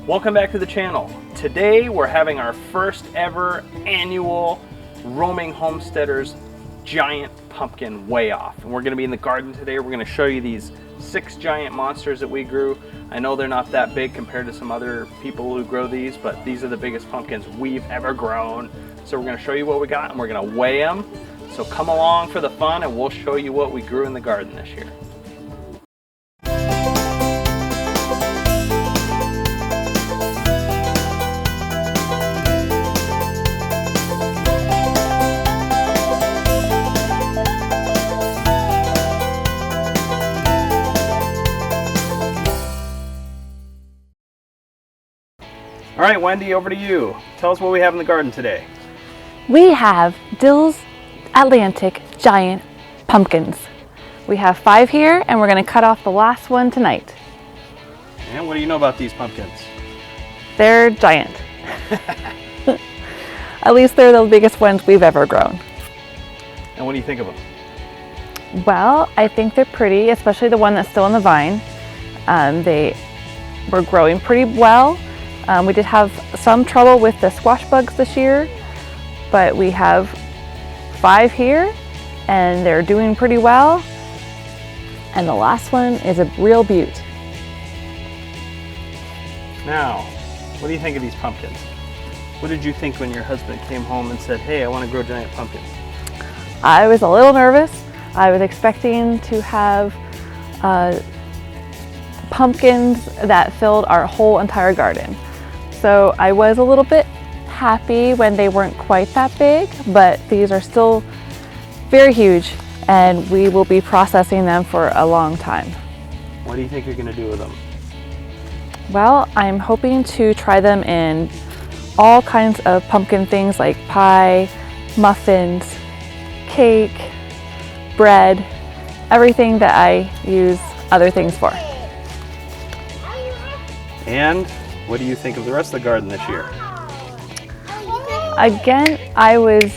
Welcome back to the channel. Today we're having our first ever annual Roaming Homesteaders giant pumpkin weigh off. And we're going to be in the garden today. We're going to show you these 6 giant monsters that we grew. I know they're not that big compared to some other people who grow these, but these are the biggest pumpkins we've ever grown. So we're going to show you what we got and we're going to weigh them. So come along for the fun and we'll show you what we grew in the garden this year. All right, Wendy, over to you. Tell us what we have in the garden today. We have Dill's Atlantic giant pumpkins. We have 5 here and we're going to cut off the last one tonight. And what do you know about these pumpkins? They're giant. At least they're the biggest ones we've ever grown. And what do you think of them? Well, I think they're pretty, especially the one that's still in the vine. They were growing pretty well. We did have some trouble with the squash bugs this year, but we have 5 here and they're doing pretty well. And the last one is a real beaut. Now, what do you think of these pumpkins? What did you think when your husband came home and said, hey, I want to grow giant pumpkins? I was a little nervous. I was expecting to have pumpkins that filled our whole entire garden. So I was a little bit happy when they weren't quite that big, but these are still very huge and we will be processing them for a long time. What do you think you're going to do with them? Well, I'm hoping to try them in all kinds of pumpkin things like pie, muffins, cake, bread, everything that I use other things for. And what do you think of the rest of the garden this year? Again, I was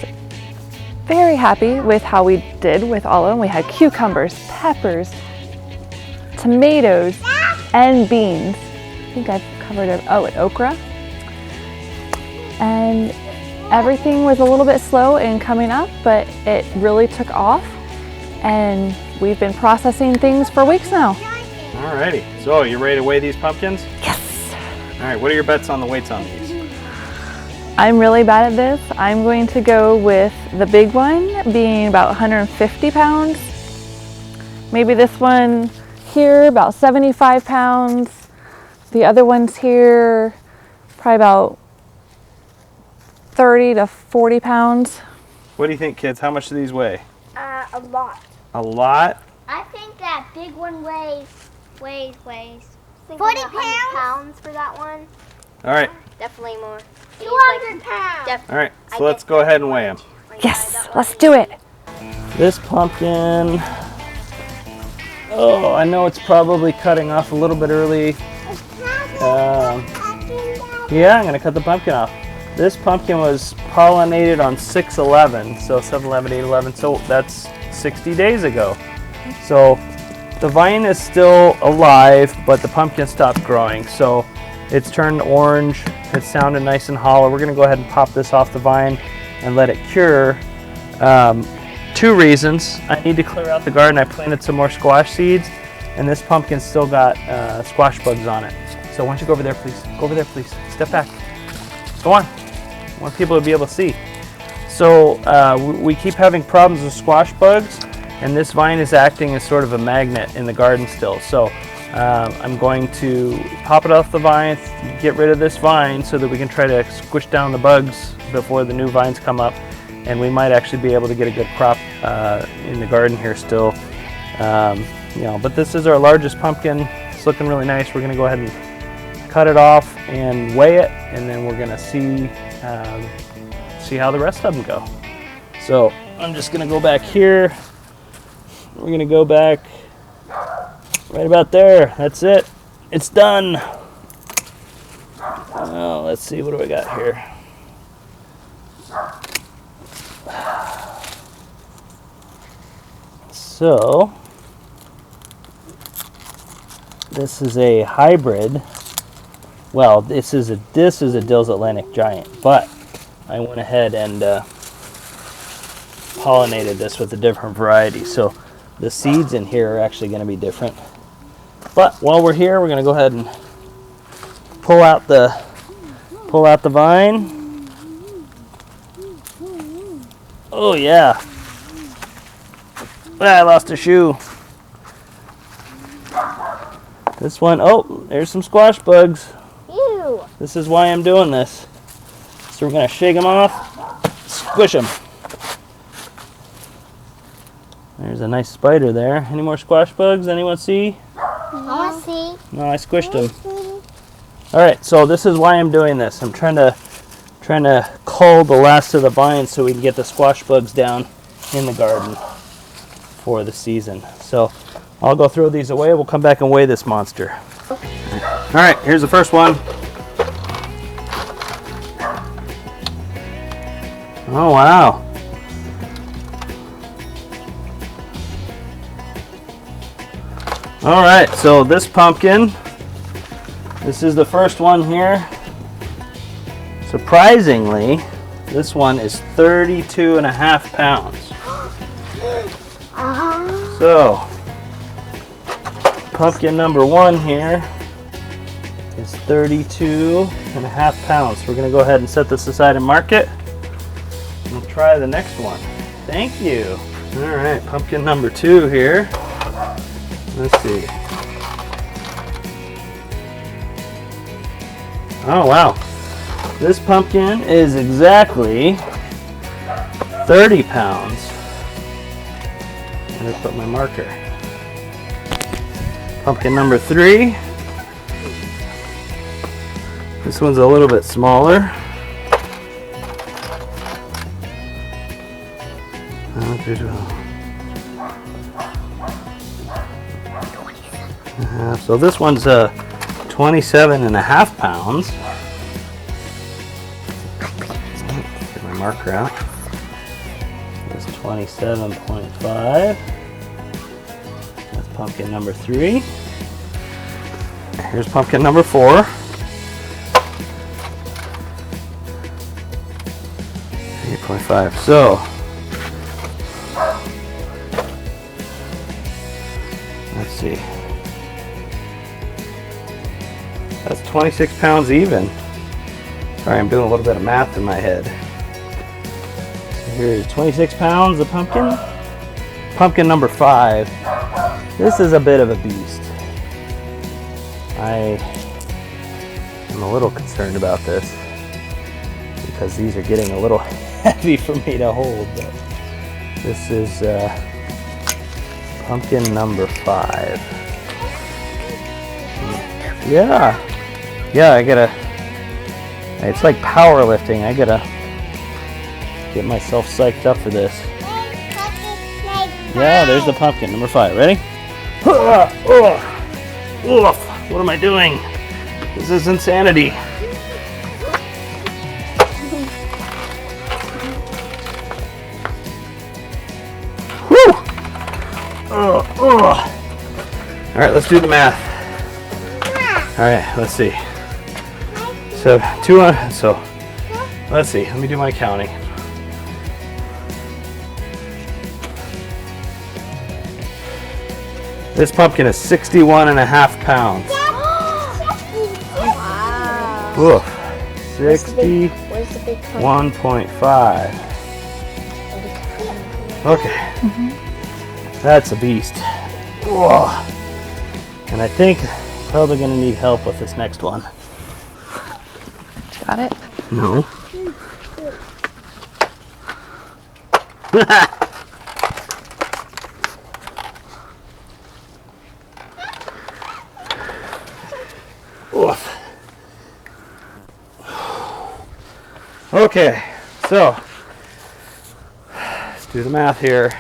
very happy with how we did with all of them. We had cucumbers, peppers, tomatoes, and beans. I think I've covered it. Oh, and okra. And everything was a little bit slow in coming up, but it really took off. And we've been processing things for weeks now. Alrighty, so you ready to weigh these pumpkins? Yes. All right, what are your bets on the weights on these? I'm really bad at this. I'm going to go with the big one being about 150 pounds. Maybe this one here about 75 pounds. The other ones here probably about 30 to 40 pounds. What do you think, kids? How much do these weigh? A lot. A lot? I think that big one weighs 40 pounds for that one. All right. Definitely more. 200 pounds. All right, so let's go ahead and weigh them. Yes, let's do it. This pumpkin, oh, I know it's probably cutting off a little bit early. Yeah, I'm gonna cut the pumpkin off. This pumpkin was pollinated on 6/11, so 7/11, 8/11, so that's 60 days ago. So the vine is still alive, but the pumpkin stopped growing. So it's turned orange, it's sounded nice and hollow. We're gonna go ahead and pop this off the vine and let it cure. 2 reasons. I need to clear out the garden. I planted some more squash seeds, and this pumpkin still got squash bugs on it. So why don't you go over there, please? Go over there, please. Step back. Go on. I want people to be able to see. So we keep having problems with squash bugs, and this vine is acting as sort of a magnet in the garden still. So I'm going to pop it off the vine, get rid of this vine so that we can try to squish down the bugs before the new vines come up, and we might actually be able to get a good crop in the garden here still. You know, but this is our largest pumpkin. It's looking really nice. We're going to go ahead and cut it off and weigh it, and then we're going to see how the rest of them go. So I'm just going to go back here. We're going to go back right about there. That's it. It's done. Let's see, what do we got here? So this is a hybrid well, this is a Dill's Atlantic Giant, but I went ahead and pollinated this with a different variety. So the seeds in here are actually going to be different. But while we're here, we're going to go ahead and pull out the vine. Oh yeah. I lost a shoe. This one, oh, there's some squash bugs. Ew. This is why I'm doing this. So we're going to shake them off, squish them. There's a nice spider there. Any more squash bugs? Anyone see? I want to see. No, I squished them. All right, so this is why I'm doing this. I'm trying to cull the last of the vines so we can get the squash bugs down in the garden for the season. So I'll go throw these away. We'll come back and weigh this monster. All right, here's the first one. Oh, wow. All right, so this pumpkin, this is the first one here. Surprisingly, this one is 32.5 pounds. So, pumpkin number one here is 32.5 pounds. We're gonna go ahead and set this aside and mark it. We'll try the next one. Thank you. All right, pumpkin number two here. Let's see. Oh, wow. This pumpkin is exactly 30 pounds. I'm going to put my marker. Pumpkin number three. This one's a little bit smaller. So this one's 27.5 pounds. Get my marker out. That's 27.5. That's pumpkin number three. Here's pumpkin number four. 8.5. So let's see. That's 26 pounds even. Sorry, I'm doing a little bit of math in my head. So here's 26 pounds of pumpkin. Pumpkin number five. This is a bit of a beast. I am a little concerned about this because these are getting a little heavy for me to hold. But this is pumpkin number five. Yeah, I gotta, it's like powerlifting. I gotta get myself psyched up for this. Yeah, there's the pumpkin, number five. Ready? What am I doing? This is insanity. Whew! All right, let's do the math. All right, let's see. So let's see. Let me do my counting. This pumpkin is 61.5 pounds. Wow. Oof. 61.5. Okay. That's a beast. Whoa. And I think probably gonna need help with this next one. Got it? No. Oof. Okay, so let's do the math here.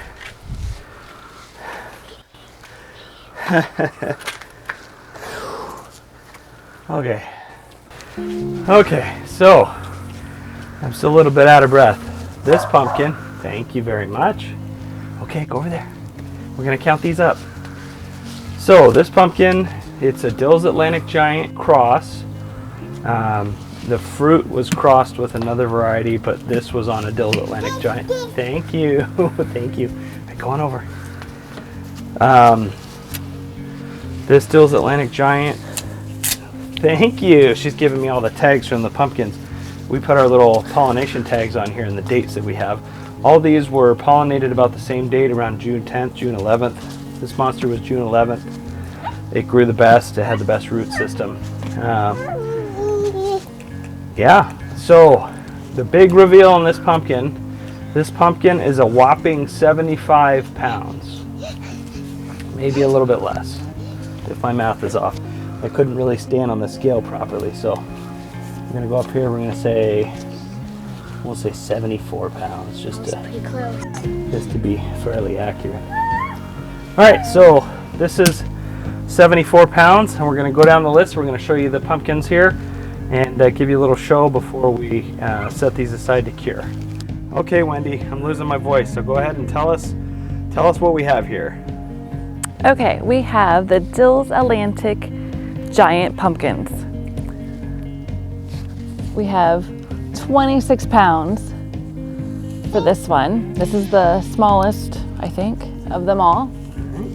Okay, so I'm still a little bit out of breath. This pumpkin, thank you very much. Okay, go over there. We're gonna count these up. So this pumpkin, it's a Dill's Atlantic Giant cross The fruit was crossed with another variety, but this was on a Dill's Atlantic Giant. Thank you. Thank you. Right, go on over. This Dill's Atlantic Giant. Thank you. She's giving me all the tags from the pumpkins. We put our little pollination tags on here and the dates that we have. All these were pollinated about the same date, around June 10th, June 11th. This monster was June 11th. It grew the best. It had the best root system. Yeah, so the big reveal on this pumpkin is a whopping 75 pounds. Maybe a little bit less, if my math is off. I couldn't really stand on the scale properly, so I'm gonna go up here, we'll say 74 pounds, just to be fairly accurate. All right, so this is 74 pounds, and we're gonna go down the list. We're gonna show you the pumpkins here, and give you a little show before we set these aside to cure. Okay, Wendy, I'm losing my voice, so go ahead and tell us what we have here. Okay, we have the Dill's Atlantic Giant pumpkins. We have 26 pounds for this one. This is the smallest, I think, of them all.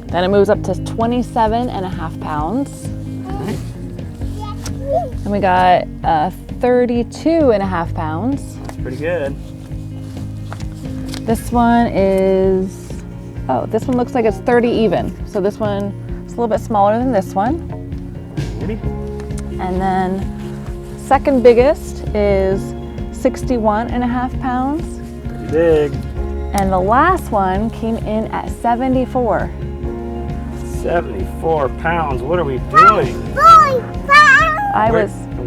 Then it moves up to 27.5 pounds. And we got 32.5 pounds. That's pretty good. This one is, oh, this one looks like it's 30 even. So this one is a little bit smaller than this one. And then second biggest is 61.5 pounds. Pretty big. And the last one came in at 74. 74 pounds, what are we doing?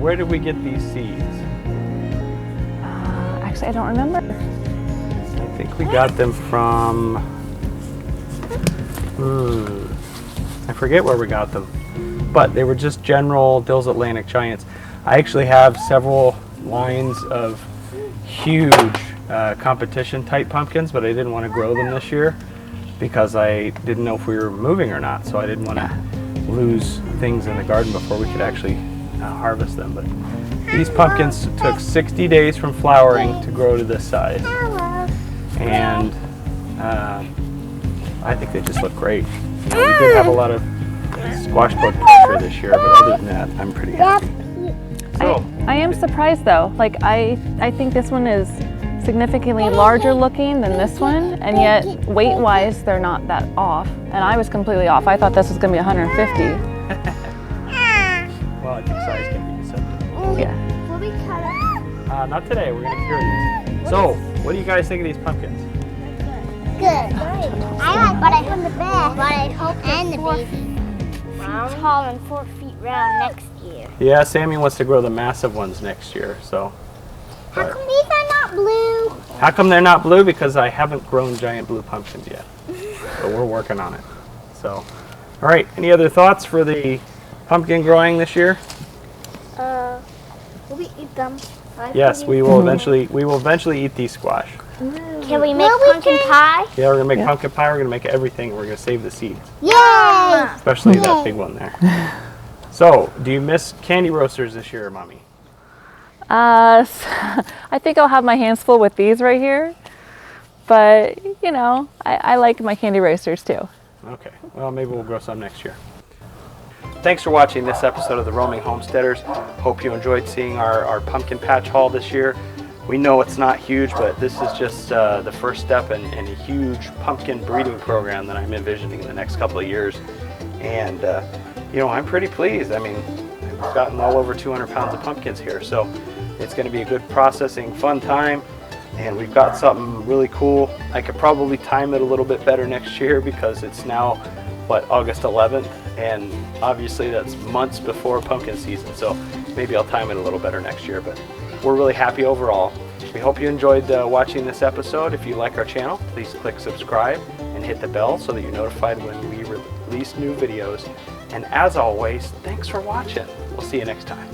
Where did we get these seeds? Actually, I don't remember. I think we got them from, I forget where we got them, but they were just general Dill's Atlantic Giants. I actually have several lines of huge competition type pumpkins, but I didn't want to grow them this year because I didn't know if we were moving or not, so I didn't want to lose things in the garden before we could actually harvest them. But these pumpkins took 60 days from flowering to grow to this size, and I think they just look great. We did have a lot of squash bug pressure this year, but other than that, I'm pretty happy. So, I am surprised though. Like I think this one is significantly larger looking than this one, and yet weight-wise they're not that off. And I was completely off. I thought this was going to be 150. Well, I think size can be deceptive. Yeah. Will we cut it? Not today. We're going to cure these. So, what do you guys think of these pumpkins? Good. I like but I hope the best. But I hope the 4 feet tall and 4 feet round next year. Yeah, Sammy wants to grow the massive ones next year. So. How come these are not blue? How come they're not blue? Because I haven't grown giant blue pumpkins yet. But we're working on it. So, all right. Any other thoughts for the pumpkin growing this year? Will we eat them? Yes, we will eventually. We will eventually eat these squash. Can we make pumpkin pie? Yeah, we're gonna make pumpkin pie. We're gonna make everything. We're gonna save the seeds, Yay! especially that big one there. So, do you miss candy roasters this year, Mommy? I think I'll have my hands full with these right here, but you know, I like my candy roasters too. Okay, well maybe we'll grow some next year. Thanks for watching this episode of the Roaming Homesteaders. Hope you enjoyed seeing our pumpkin patch haul this year. We know it's not huge, but this is just the first step in a huge pumpkin breeding program that I'm envisioning in the next couple of years. And you know, I'm pretty pleased. I mean, we've gotten well over 200 pounds of pumpkins here, so it's going to be a good processing, fun time. And we've got something really cool. I could probably time it a little bit better next year because it's now, what, August 11th? And obviously that's months before pumpkin season, so maybe I'll time it a little better next year. But we're really happy overall. We hope you enjoyed watching this episode. If you like our channel, please click subscribe and hit the bell so that you're notified when we release new videos. And as always, thanks for watching. We'll see you next time.